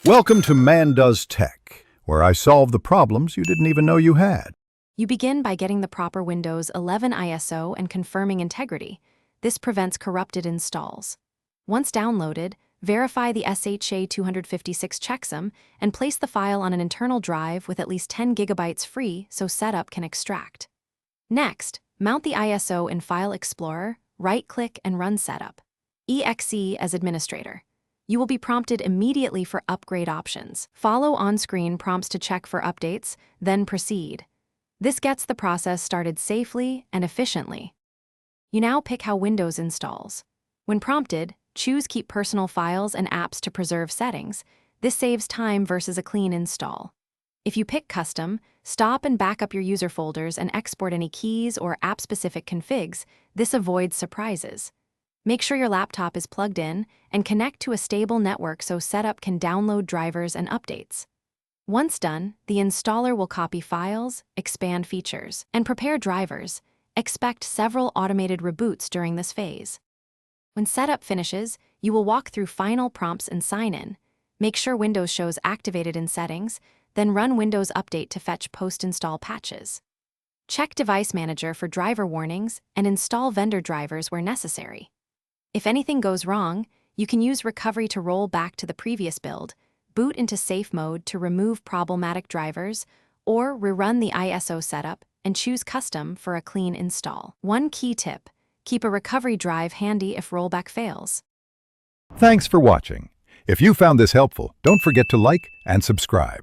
Welcome to Man Does Tech, where I solve the problems you didn't even know you had. You begin by getting the proper Windows 11 ISO and confirming integrity. This prevents corrupted installs. Once downloaded, verify the SHA-256 checksum and place the file on an internal drive with at least 10 gigabytes free so setup can extract. Next, mount the ISO in File Explorer, right-click and run Setup. EXE as administrator. You will be prompted immediately for upgrade options. Follow on-screen prompts to check for updates, then proceed. This gets the process started safely and efficiently. You now pick how Windows installs. When prompted, choose Keep Personal Files and Apps to preserve settings. This saves time versus a clean install. If you pick Custom, stop and back up your user folders and export any keys or app-specific configs. This avoids surprises. Make sure your laptop is plugged in and connect to a stable network so setup can download drivers and updates. Once done, the installer will copy files, expand features, and prepare drivers. Expect several automated reboots during this phase. When setup finishes, you will walk through final prompts and sign in. Make sure Windows shows activated in settings, then run Windows Update to fetch post-install patches. Check Device Manager for driver warnings and install vendor drivers where necessary. If anything goes wrong, you can use Recovery to roll back to the previous build, boot into safe mode to remove problematic drivers, or rerun the ISO setup and choose Custom for a clean install. One key tip: keep a recovery drive handy if rollback fails. Thanks for watching. If you found this helpful, don't forget to like and subscribe.